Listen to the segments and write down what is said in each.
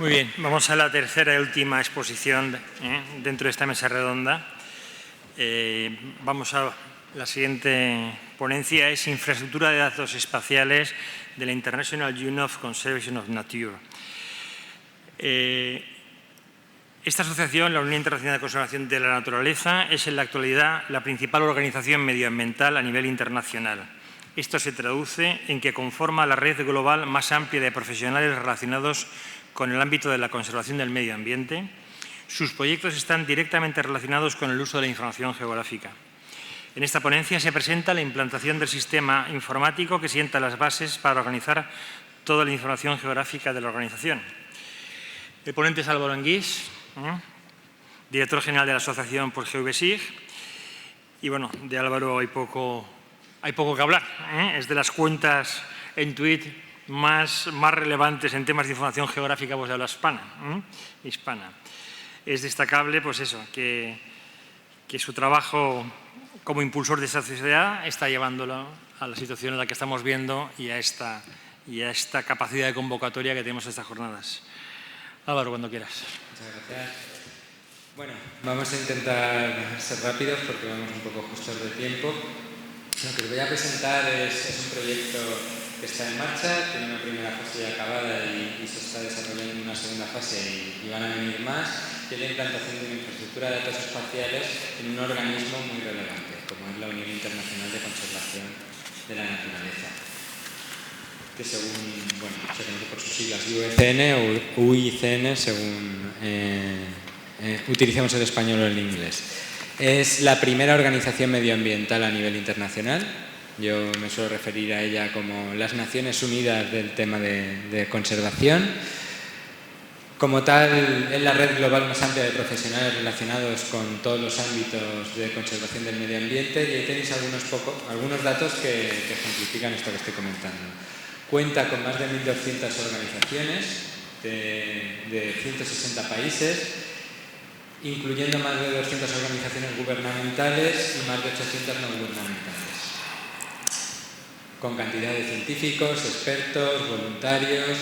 Muy bien, vamos a la tercera y última exposición dentro de esta mesa redonda. Vamos a la siguiente ponencia, es Infraestructura de datos espaciales de la International Union of Conservation of Nature. Esta asociación, la Unión Internacional de Conservación de la Naturaleza, es en la actualidad la principal organización medioambiental a nivel internacional. Esto se traduce en que conforma la red global más amplia de profesionales relacionados con el ámbito de la conservación del medio ambiente. Sus proyectos están directamente relacionados con el uso de la información geográfica. En esta ponencia se presenta la implantación del sistema informático que sienta las bases para organizar toda la información geográfica de la organización. El ponente es Álvaro Anguís, director general de la asociación por GVSIG. Y bueno, de Álvaro hay poco que hablar. Es de las cuentas en Twitter más relevantes en temas de información geográfica pues, de habla hispana. Es destacable pues eso, que su trabajo como impulsor de esta sociedad está llevándolo a la situación en la que estamos viendo y a esta capacidad de convocatoria que tenemos en estas jornadas. Álvaro, cuando quieras. Muchas gracias. Bueno, vamos a intentar ser rápidos porque vamos un poco justos de tiempo. Lo que os voy a presentar es un proyecto que está en marcha, tiene una primera fase ya acabada y se está desarrollando una segunda fase y van a venir más, que es la implantación de una infraestructura de datos espaciales en un organismo muy relevante, como es la Unión Internacional de Conservación de la Naturaleza, que según, se conoce por sus siglas UICN o UICN, según utilicemos el español o el inglés. Es la primera organización medioambiental a nivel internacional. Yo me suelo referir a ella como las Naciones Unidas del tema de conservación. Como tal, es la red global más amplia de profesionales relacionados con todos los ámbitos de conservación del medio ambiente y ahí tenéis algunos datos que ejemplifican esto que estoy comentando. Cuenta con más de 1.200 organizaciones de 160 países, incluyendo más de 200 organizaciones gubernamentales y más de 800 no gubernamentales, con cantidad de científicos, expertos, voluntarios,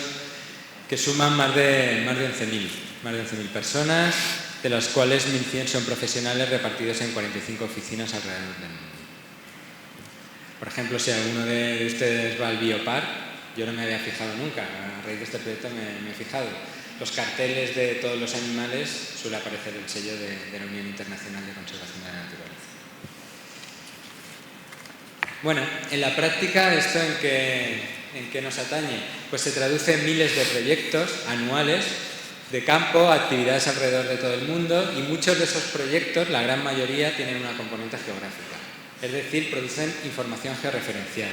que suman más de 11.000 personas, de las cuales 1.100 son profesionales repartidos en 45 oficinas alrededor del mundo. Por ejemplo, si alguno de ustedes va al Biopark, yo no me había fijado nunca, a raíz de este proyecto me he fijado. Los carteles de todos los animales suele aparecer el sello de la Unión Internacional de Conservación de la Naturaleza. Bueno, en la práctica, ¿esto en qué nos atañe? Pues se traduce en miles de proyectos anuales de campo, actividades alrededor de todo el mundo y muchos de esos proyectos, la gran mayoría, tienen una componente geográfica. Es decir, producen información georreferenciada.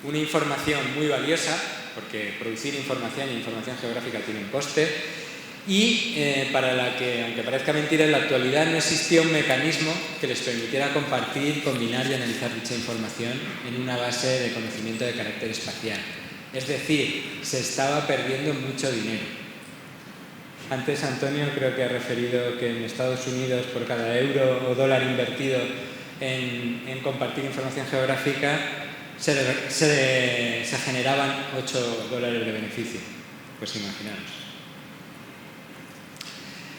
Una información muy valiosa, porque producir información y información geográfica tiene un coste, y para la que, aunque parezca mentira, en la actualidad no existía un mecanismo que les permitiera compartir, combinar y analizar dicha información en una base de conocimiento de carácter espacial. Es decir, se estaba perdiendo mucho dinero. Antes Antonio creo que ha referido que en Estados Unidos por cada euro o dólar invertido en compartir información geográfica se generaban $8 de beneficio. Pues imaginaros.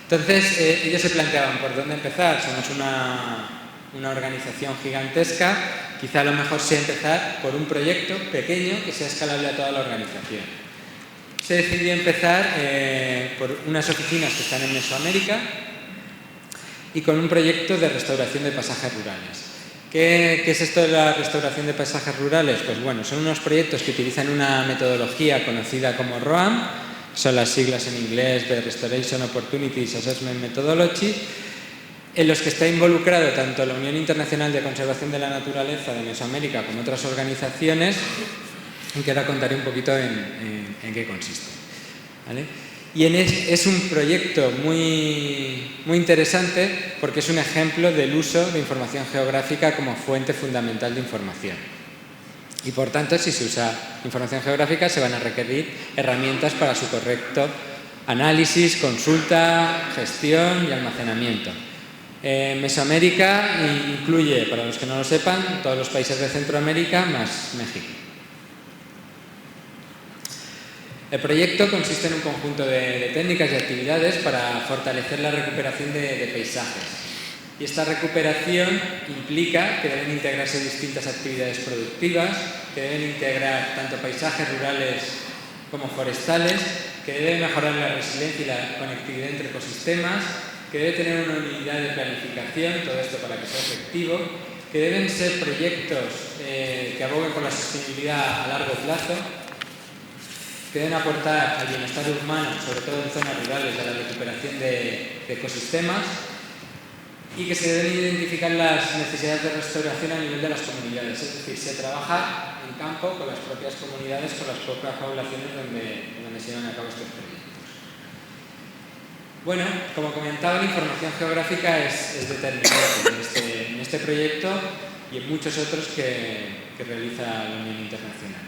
Entonces, ellos se planteaban por dónde empezar. Somos una organización gigantesca, quizá lo mejor sea empezar por un proyecto pequeño que sea escalable a toda la organización. Se decidió empezar por unas oficinas que están en Mesoamérica y con un proyecto de restauración de pasajes rurales. ¿Qué es esto de la restauración de pasajes rurales? Pues bueno, son unos proyectos que utilizan una metodología conocida como ROAM, son las siglas en inglés de Restoration Opportunities Assessment Methodology, en los que está involucrado tanto la Unión Internacional de Conservación de la Naturaleza de Mesoamérica como otras organizaciones, y que ahora contaré un poquito en qué consiste. ¿Vale? Y es un proyecto muy interesante porque es un ejemplo del uso de información geográfica como fuente fundamental de información. Y por tanto, si se usa información geográfica, se van a requerir herramientas para su correcto análisis, consulta, gestión y almacenamiento. Mesoamérica incluye, para los que no lo sepan, todos los países de Centroamérica más México. El proyecto consiste en un conjunto de técnicas y actividades para fortalecer la recuperación de paisajes. Y esta recuperación implica que deben integrarse distintas actividades productivas, que deben integrar tanto paisajes rurales como forestales, que debe mejorar la resiliencia y la conectividad entre ecosistemas, que debe tener una unidad de planificación, todo esto para que sea efectivo, que deben ser proyectos que aboguen por la sostenibilidad a largo plazo, que deben aportar al bienestar humano, sobre todo en zonas rurales, a la recuperación de ecosistemas, y que se deben identificar las necesidades de restauración a nivel de las comunidades. Es decir, se trabaja en campo con las propias comunidades, con las propias poblaciones donde se llevan a cabo estos proyectos. Bueno, como comentaba, la información geográfica es determinante en este proyecto y en muchos otros que realiza la Unión Internacional.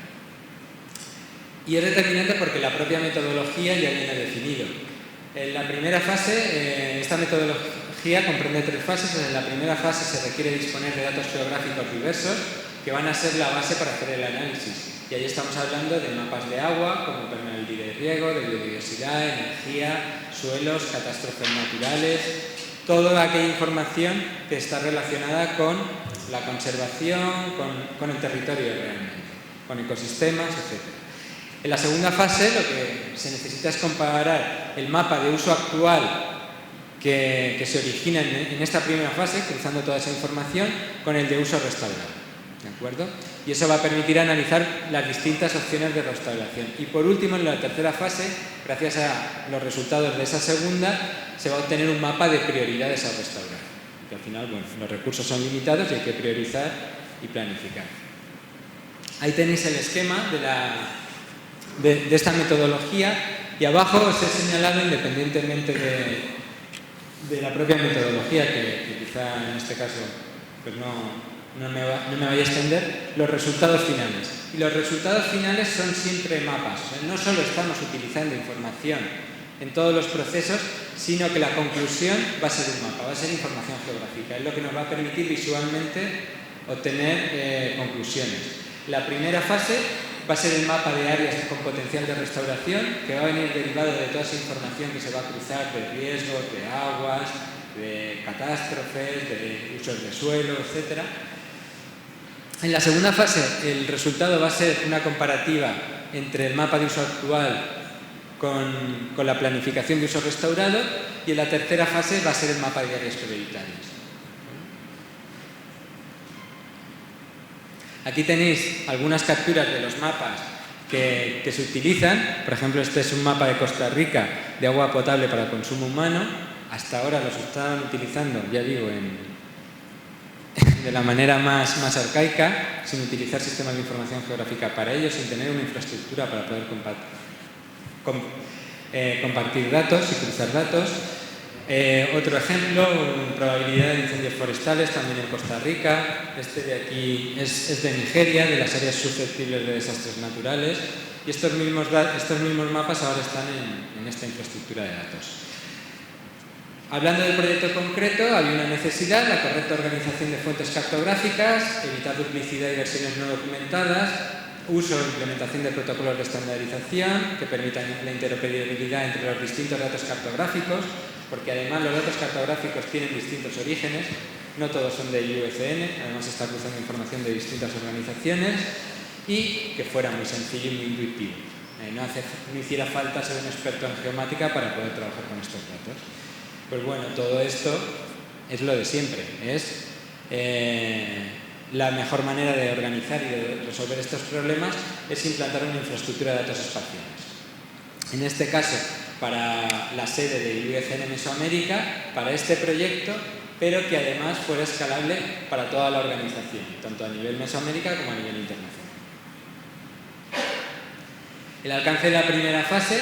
Y es determinante porque la propia metodología ya viene definido. En la primera fase, esta metodología comprende 3 fases. En la primera fase se requiere disponer de datos geográficos diversos que van a ser la base para hacer el análisis. Y ahí estamos hablando de mapas de agua, como permeabilidad de riego, de biodiversidad, energía, suelos, catástrofes naturales, toda aquella información que está relacionada con la conservación, con el territorio realmente, con ecosistemas, etc. En la segunda fase lo que se necesita es comparar el mapa de uso actual que se origina en esta primera fase, cruzando toda esa información, con el de uso restaurado. ¿De acuerdo? Y eso va a permitir analizar las distintas opciones de restauración. Y por último, en la tercera fase, gracias a los resultados de esa segunda, se va a obtener un mapa de prioridades a restaurar. Que al final, bueno, los recursos son limitados y hay que priorizar y planificar. Ahí tenéis el esquema de esta metodología, y abajo os he señalado, independientemente de la propia metodología, que quizá en este caso pues no me vaya a extender, los resultados finales. Y los resultados finales son siempre mapas. O sea, no solo estamos utilizando información en todos los procesos, sino que la conclusión va a ser un mapa, va a ser información geográfica. Es lo que nos va a permitir visualmente obtener conclusiones. La primera fase va a ser el mapa de áreas con potencial de restauración, que va a venir derivado de toda esa información que se va a cruzar de riesgos, de aguas, de catástrofes, de usos de suelo, etc. En la segunda fase, el resultado va a ser una comparativa entre el mapa de uso actual con la planificación de uso restaurado, y en la tercera fase va a ser el mapa de áreas prioritarias. Aquí tenéis algunas capturas de los mapas que se utilizan. Por ejemplo, este es un mapa de Costa Rica de agua potable para consumo humano. Hasta ahora los estaban utilizando, ya digo, de la manera más arcaica, sin utilizar sistemas de información geográfica para ello, sin tener una infraestructura para poder compartir datos y cruzar datos. Otro ejemplo, probabilidad de incendios forestales, también en Costa Rica. Este de aquí es de Nigeria, de las áreas susceptibles de desastres naturales. Y estos mismos mapas ahora están en esta infraestructura de datos. Hablando del proyecto concreto, había una necesidad: la correcta organización de fuentes cartográficas, evitar duplicidad y versiones no documentadas, uso e implementación de protocolos de estandarización que permitan la interoperabilidad entre los distintos datos cartográficos, porque además los datos cartográficos tienen distintos orígenes, no todos son de IUCN, además está cruzando información de distintas organizaciones, y que fuera muy sencillo y muy intuitivo. No hiciera falta ser un experto en geomática para poder trabajar con estos datos. Pues bueno, todo esto es lo de siempre, es la mejor manera de organizar y de resolver estos problemas es implantar una infraestructura de datos espaciales. En este caso, para la sede de IUCN Mesoamérica, para este proyecto, pero que además fuera escalable para toda la organización, tanto a nivel Mesoamérica como a nivel internacional. El alcance de la primera fase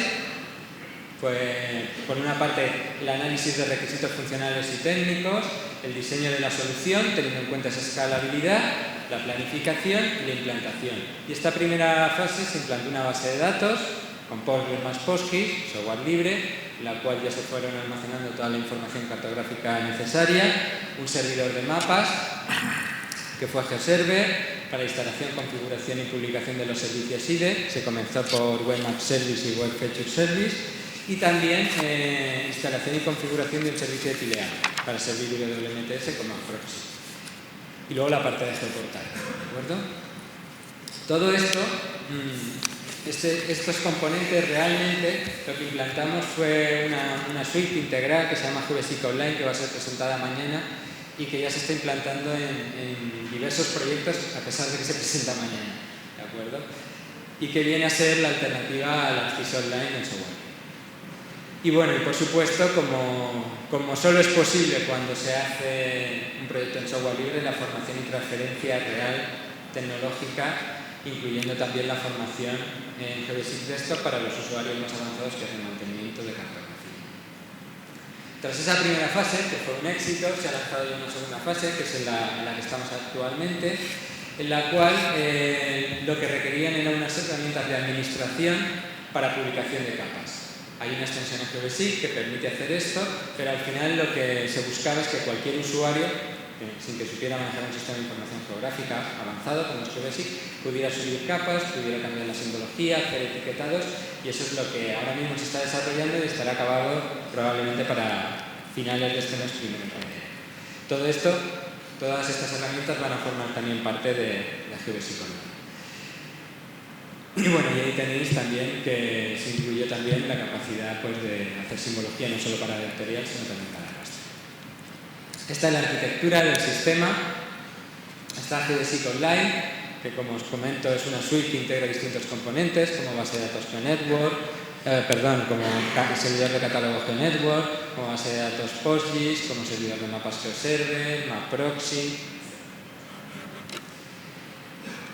fue, por una parte, el análisis de requisitos funcionales y técnicos, el diseño de la solución, teniendo en cuenta esa escalabilidad, la planificación y la implantación. Y esta primera fase se implantó una base de datos con Postgres más PostGIS, software libre, en la cual ya se fueron almacenando toda la información cartográfica necesaria, un servidor de mapas, que fue GeoServer, para instalación, configuración y publicación de los servicios IDE. Se comenzó por Web App Service y Web Feature Service. Y también instalación y configuración de un servicio de Tileano para servir WMTS como proxy. Y luego la parte de geoportal, ¿de acuerdo? Todo esto, estos componentes realmente lo que implantamos fue una suite integral que se llama GVSIC Online, que va a ser presentada mañana y que ya se está implantando en diversos proyectos a pesar de que se presenta mañana, ¿de acuerdo? Y que viene a ser la alternativa al Acceso Online en software. Y bueno, y por supuesto, como solo es posible cuando se hace un proyecto en software libre, la formación y transferencia real tecnológica, incluyendo también la formación en GVSIC Desktop para los usuarios más avanzados que hacen mantenimiento de cartografía. Tras esa primera fase, que fue un éxito, se ha lanzado ya una segunda fase, que es en la que estamos actualmente, en la cual lo que requerían eran unas herramientas de administración para publicación de capas. Hay una extensión en GVSIC que permite hacer esto, pero al final lo que se buscaba es que cualquier usuario, sin que supiera manejar un sistema de información geográfica avanzado como es GVSIC, pudiera subir capas, pudiera cambiar la simbología, hacer etiquetados, y eso es lo que ahora mismo se está desarrollando y estará acabado probablemente para finales de este mes, primero de enero. Todo esto, todas estas herramientas van a formar también parte de GVSIC Online. Y bueno, y ahí tenéis también que se incluyó también la capacidad pues, de hacer simbología no solo para vectorial, sino también para raster. Esta es la arquitectura del sistema. Está GVSIC Online, que como os comento es una suite que integra distintos componentes, como base de datos GeoNetwork, como servidor de catálogo GeoNetwork, como base de datos PostGIS, como servidor de mapas GeoServer, MapProxy.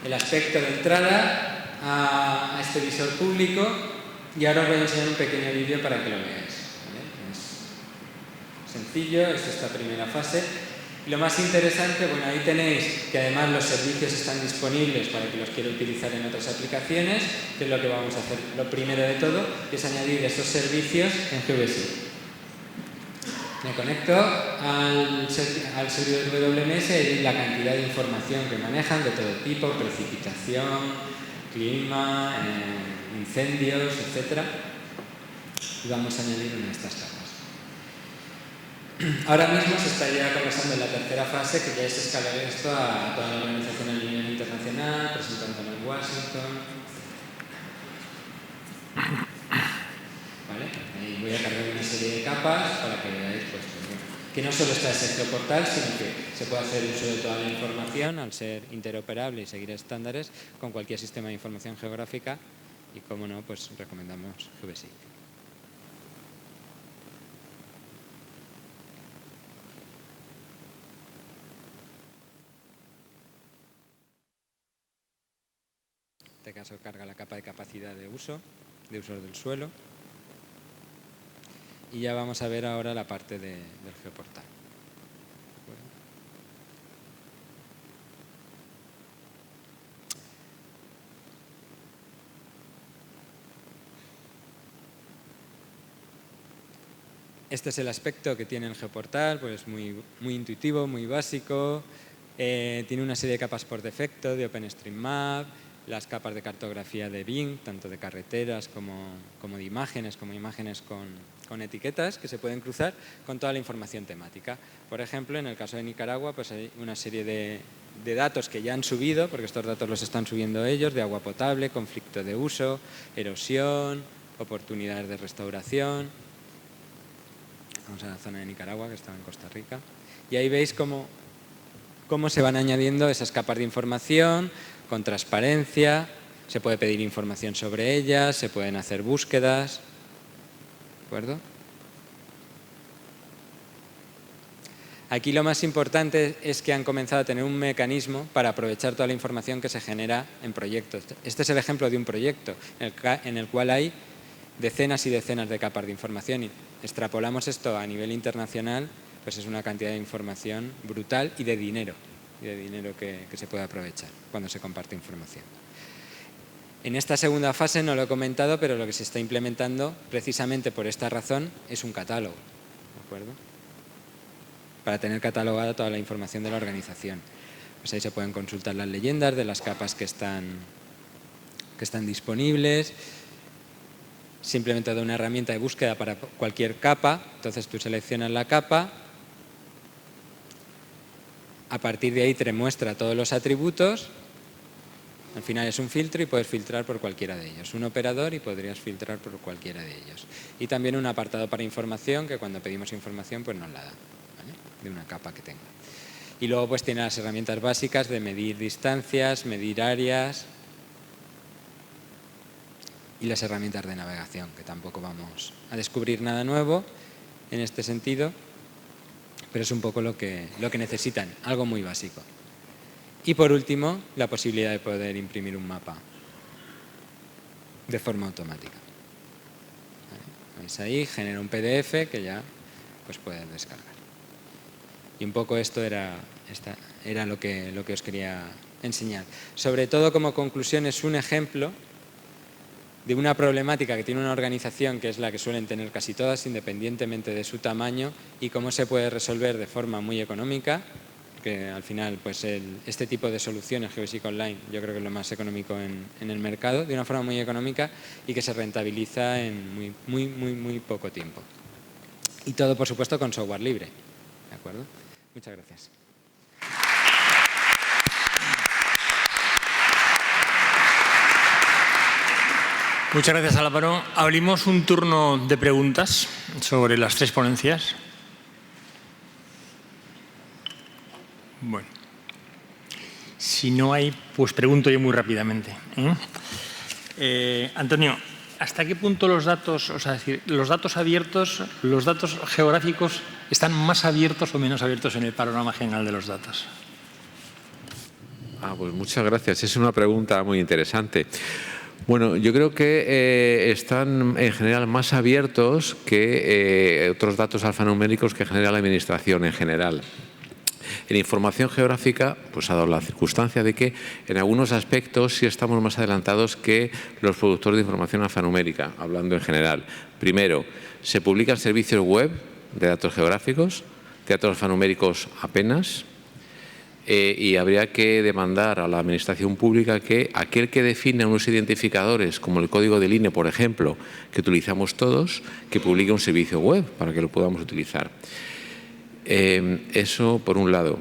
El aspecto de entrada a este visor público, y ahora os voy a enseñar un pequeño vídeo para que lo veáis, ¿vale? Es sencillo, es esta primera fase. Y lo más interesante, bueno, ahí tenéis que además los servicios están disponibles para que los quiera utilizar en otras aplicaciones, que es lo que vamos a hacer. Lo primero de todo es añadir esos servicios en GVSIC. Me conecto al servidor WMS y la cantidad de información que manejan de todo tipo, precipitación, clima, incendios, etc. Y vamos a añadir una de estas capas. Ahora mismo se está ya conversando en la tercera fase, que ya es escalar esto a toda la organización a nivel internacional, presentándolo en Washington. ¿Vale? Ahí voy a cargar una serie de capas para que veáis pues, que no solo está ese geoportal, sino que se puede hacer uso de toda la información al ser interoperable y seguir estándares con cualquier sistema de información geográfica y, como no, pues recomendamos GVSIC. En este caso carga la capa de capacidad de uso del suelo. Y ya vamos a ver ahora la parte del geoportal. Este es el aspecto que tiene el geoportal, pues muy intuitivo, muy básico. Tiene una serie de capas por defecto de OpenStreetMap, las capas de cartografía de Bing, tanto de carreteras como de imágenes, con etiquetas que se pueden cruzar con toda la información temática. Por ejemplo, en el caso de Nicaragua, pues hay una serie de datos que ya han subido, porque estos datos los están subiendo ellos, de agua potable, conflicto de uso, erosión, oportunidades de restauración. Vamos a la zona de Nicaragua, que estaba en Costa Rica. Y ahí veis cómo se van añadiendo esas capas de información con transparencia. Se puede pedir información sobre ellas, se pueden hacer búsquedas. ¿De acuerdo? Aquí lo más importante es que han comenzado a tener un mecanismo para aprovechar toda la información que se genera en proyectos. Este es el ejemplo de un proyecto en el cual hay decenas y decenas de capas de información y extrapolamos esto a nivel internacional, pues es una cantidad de información brutal y de dinero que se puede aprovechar cuando se comparte información. En esta segunda fase no lo he comentado, pero lo que se está implementando precisamente por esta razón es un catálogo, ¿de acuerdo? Para tener catalogada toda la información de la organización. Pues ahí se pueden consultar las leyendas de las capas que están disponibles. Simplemente da una herramienta de búsqueda para cualquier capa. Entonces tú seleccionas la capa. A partir de ahí te muestra todos los atributos. Al final es un filtro y puedes filtrar por cualquiera de ellos. Un operador y podrías filtrar por cualquiera de ellos. Y también un apartado para información, que cuando pedimos información pues nos la da, ¿vale? De una capa que tenga. Y luego pues tiene las herramientas básicas de medir distancias, medir áreas y las herramientas de navegación, que tampoco vamos a descubrir nada nuevo en este sentido, pero es un poco lo que necesitan, algo muy básico. Y por último, la posibilidad de poder imprimir un mapa de forma automática. ¿Veis ahí? Genera un PDF que ya pues puedes descargar. Y un poco esto era lo que os quería enseñar. Sobre todo, como conclusión, es un ejemplo de una problemática que tiene una organización, que es la que suelen tener casi todas, independientemente de su tamaño, y cómo se puede resolver de forma muy económica, que al final pues este tipo de soluciones, Geodesic Online, yo creo que es lo más económico en el mercado, de una forma muy económica y que se rentabiliza en muy poco tiempo. Y todo, por supuesto, con software libre. ¿De acuerdo? Muchas gracias. Muchas gracias, Álvaro. Abrimos un turno de preguntas sobre las tres ponencias. Bueno, si no hay, pues pregunto yo muy rápidamente. Antonio, ¿hasta qué punto los datos, o sea, los datos abiertos, los datos geográficos, están más abiertos o menos abiertos en el panorama general de los datos? Pues muchas gracias. Es una pregunta muy interesante. Bueno, yo creo que están en general más abiertos que otros datos alfanuméricos que genera la administración en general. En información geográfica, pues ha dado la circunstancia de que en algunos aspectos sí estamos más adelantados que los productores de información alfanumérica, hablando en general. Primero, se publican servicios web de datos geográficos, de datos alfanuméricos apenas, y habría que demandar a la administración pública que aquel que define unos identificadores, como el código del INE, por ejemplo, que utilizamos todos, que publique un servicio web para que lo podamos utilizar. Eso por un lado.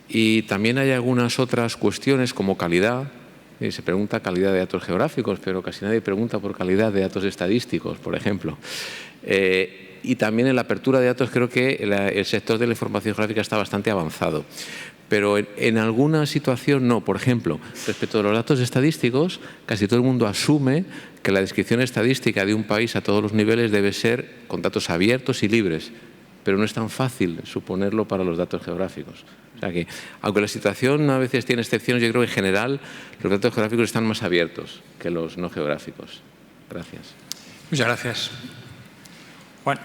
Y también hay algunas otras cuestiones como calidad. Se pregunta calidad de datos geográficos, pero casi nadie pregunta por calidad de datos estadísticos, por ejemplo. Y también en la apertura de datos creo que el sector de la información geográfica está bastante avanzado. Pero en alguna situación no. Por ejemplo, respecto a los datos estadísticos, casi todo el mundo asume que la descripción estadística de un país a todos los niveles debe ser con datos abiertos y libres. Pero no es tan fácil suponerlo para los datos geográficos. O sea que, aunque la situación a veces tiene excepciones, yo creo que en general los datos geográficos están más abiertos que los no geográficos. Gracias. Muchas gracias. Juan.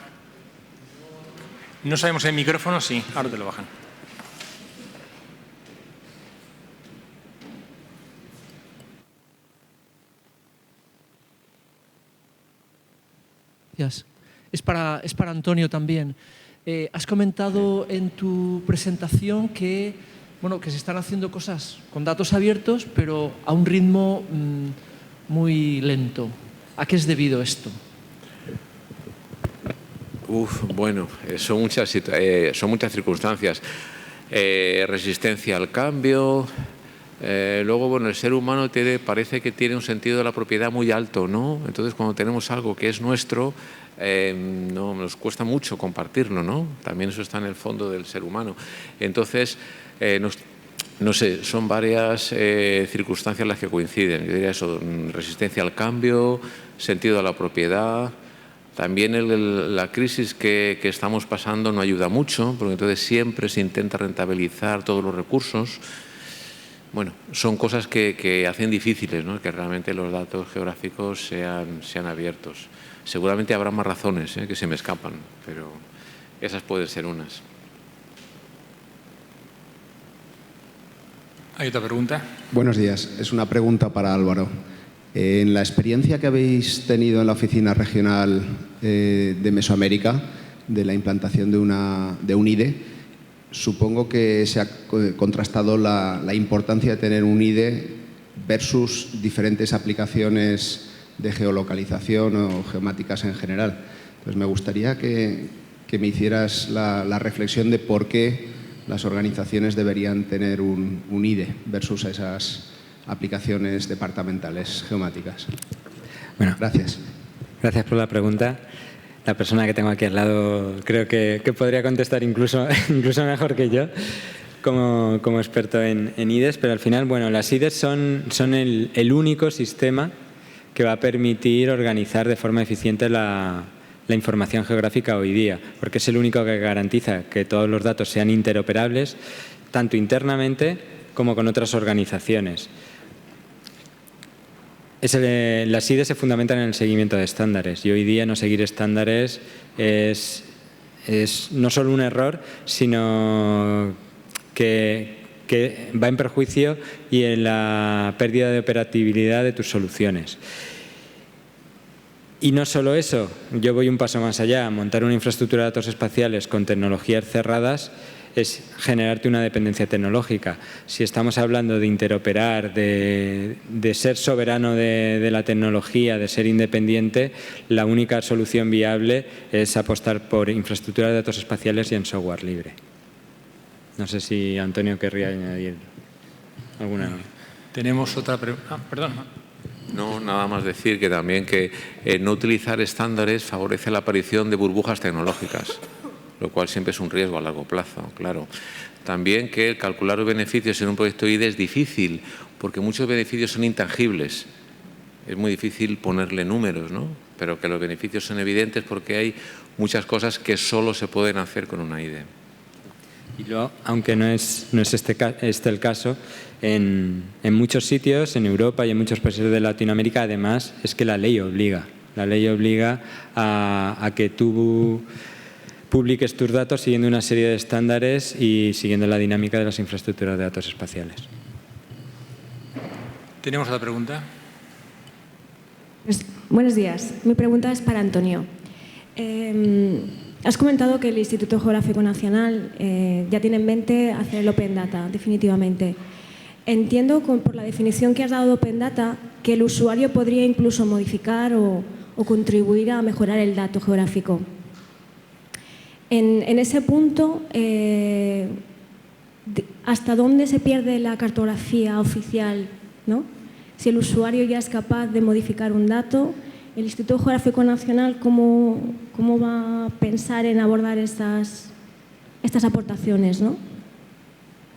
No sabemos el micrófono, sí, ahora te lo bajan. Gracias. Es para Antonio también. Has comentado en tu presentación que se están haciendo cosas con datos abiertos, pero a un ritmo muy lento. ¿A qué es debido esto? Bueno, son muchas circunstancias. Resistencia al cambio. Luego, el ser humano parece que tiene un sentido de la propiedad muy alto, ¿no? Entonces, cuando tenemos algo que es nuestro, nos cuesta mucho compartirlo, ¿no? También eso está en el fondo del ser humano. Entonces, no sé, son varias circunstancias las que coinciden. Yo diría eso, resistencia al cambio, sentido de la propiedad. También la crisis que estamos pasando no ayuda mucho, porque entonces siempre se intenta rentabilizar todos los recursos. Bueno, son cosas que hacen difíciles, ¿no?, que realmente los datos geográficos sean abiertos. Seguramente habrá más razones que se me escapan, pero esas pueden ser unas. ¿Hay otra pregunta? Buenos días. Es una pregunta para Álvaro. En la experiencia que habéis tenido en la oficina regional de Mesoamérica, de la implantación de un IDE, supongo que se ha contrastado la importancia de tener un IDE versus diferentes aplicaciones de geolocalización o geomáticas en general. Entonces, me gustaría que me hicieras la reflexión de por qué las organizaciones deberían tener un IDE versus esas aplicaciones departamentales geomáticas. Bueno, gracias. Gracias por la pregunta. La persona que tengo aquí al lado creo que podría contestar incluso mejor que yo como experto en IDEs, pero al final, bueno, las IDEs son el único sistema que va a permitir organizar de forma eficiente la información geográfica hoy día, porque es el único que garantiza que todos los datos sean interoperables, tanto internamente como con otras organizaciones. Las IDEs se fundamentan en el seguimiento de estándares y hoy día no seguir estándares es no solo un error, sino que va en perjuicio y en la pérdida de operatividad de tus soluciones. Y no solo eso, yo voy un paso más allá. Montar una infraestructura de datos espaciales con tecnologías cerradas es generarte una dependencia tecnológica. Si estamos hablando de interoperar, de ser soberano de la tecnología, de ser independiente, la única solución viable es apostar por infraestructuras de datos espaciales y en software libre. No sé si Antonio querría añadir alguna. Tenemos otra pregunta. Perdón. No, nada más decir que también que no utilizar estándares favorece la aparición de burbujas tecnológicas, lo cual siempre es un riesgo a largo plazo, claro. También que calcular los beneficios en un proyecto IDE es difícil, porque muchos beneficios son intangibles. Es muy difícil ponerle números, ¿no? Pero que los beneficios son evidentes porque hay muchas cosas que solo se pueden hacer con una IDE. Y luego, aunque no es este el caso, en muchos sitios, en Europa y en muchos países de Latinoamérica, además, es que la ley obliga. La ley obliga a que tú publiques tus datos siguiendo una serie de estándares y siguiendo la dinámica de las infraestructuras de datos espaciales. ¿Tenemos otra pregunta? Buenos días. Mi pregunta es para Antonio. Has comentado que el Instituto Geográfico Nacional ya tiene en mente hacer el Open Data, definitivamente. Entiendo, por la definición que has dado de Open Data, que el usuario podría incluso modificar o contribuir a mejorar el dato geográfico. En ese punto, ¿hasta dónde se pierde la cartografía oficial, ¿no? Si el usuario ya es capaz de modificar un dato, el Instituto Geográfico Nacional, ¿cómo va a pensar en abordar estas aportaciones, ¿no?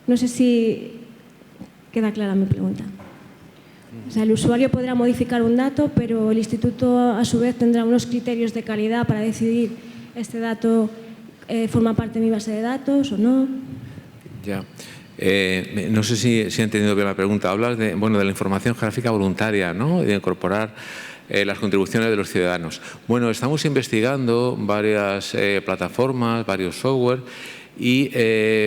No sé si queda clara mi pregunta. O sea, el usuario podrá modificar un dato, pero el Instituto, a su vez, tendrá unos criterios de calidad para decidir este dato forma parte de mi base de datos o no. Ya. No sé si he entendido bien la pregunta. Hablas de la información geográfica voluntaria, ¿no? De incorporar las contribuciones de los ciudadanos. Bueno, estamos investigando varias plataformas, varios software y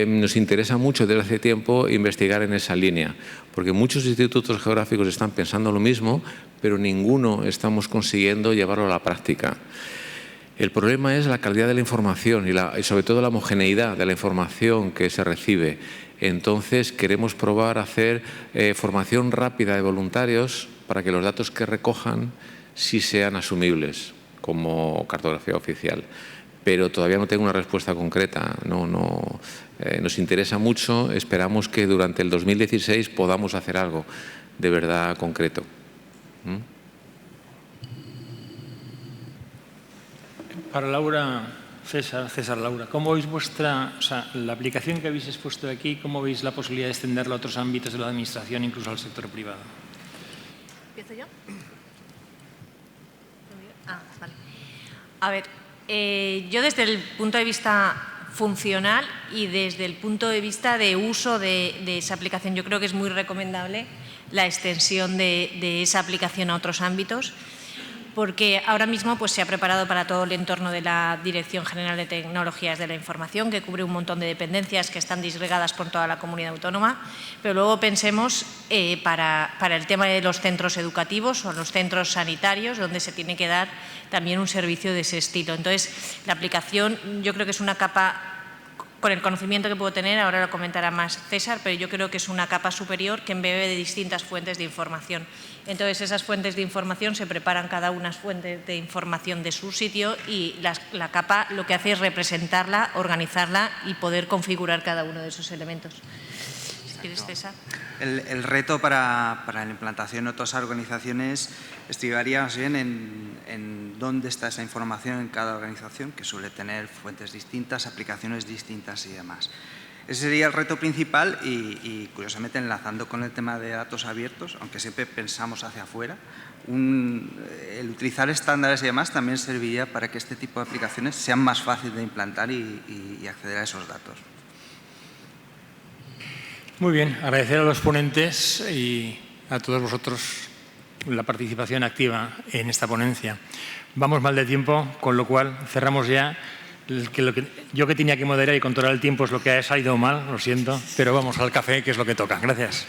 nos interesa mucho desde hace tiempo investigar en esa línea, porque muchos institutos geográficos están pensando lo mismo, pero ninguno estamos consiguiendo llevarlo a la práctica. El problema es la calidad de la información y sobre todo la homogeneidad de la información que se recibe. Entonces, queremos probar a hacer formación rápida de voluntarios para que los datos que recojan sí sean asumibles como cartografía oficial. Pero todavía no tengo una respuesta concreta. Nos interesa mucho. Esperamos que durante el 2016 podamos hacer algo de verdad concreto. Para Laura, César, Laura, ¿cómo veis la aplicación que habéis expuesto aquí, cómo veis la posibilidad de extenderla a otros ámbitos de la administración, incluso al sector privado? ¿Empiezo yo? Vale. A ver, yo desde el punto de vista funcional y desde el punto de vista de uso de esa aplicación, yo creo que es muy recomendable la extensión de esa aplicación a otros ámbitos, porque ahora mismo pues, se ha preparado para todo el entorno de la Dirección General de Tecnologías de la Información, que cubre un montón de dependencias que están disgregadas por toda la comunidad autónoma, pero luego pensemos para el tema de los centros educativos o los centros sanitarios, donde se tiene que dar también un servicio de ese estilo. Entonces, la aplicación yo creo que es una capa con el conocimiento que puedo tener, ahora lo comentará más César, pero yo creo que es una capa superior que embebe de distintas fuentes de información. Entonces, esas fuentes de información se preparan cada una fuente de información de su sitio y la capa lo que hace es representarla, organizarla y poder configurar cada uno de esos elementos. Si quieres, César. El reto para la implantación en otras organizaciones estribaría más bien en dónde está esa información en cada organización, que suele tener fuentes distintas, aplicaciones distintas y demás. Ese sería el reto principal y curiosamente, enlazando con el tema de datos abiertos, aunque siempre pensamos hacia afuera, el utilizar estándares y demás también serviría para que este tipo de aplicaciones sean más fáciles de implantar y acceder a esos datos. Muy bien, agradecer a los ponentes y a todos vosotros la participación activa en esta ponencia. Vamos mal de tiempo, con lo cual cerramos ya. Yo que tenía que moderar y controlar el tiempo es lo que ha salido mal, lo siento, pero vamos al café, que es lo que toca. Gracias.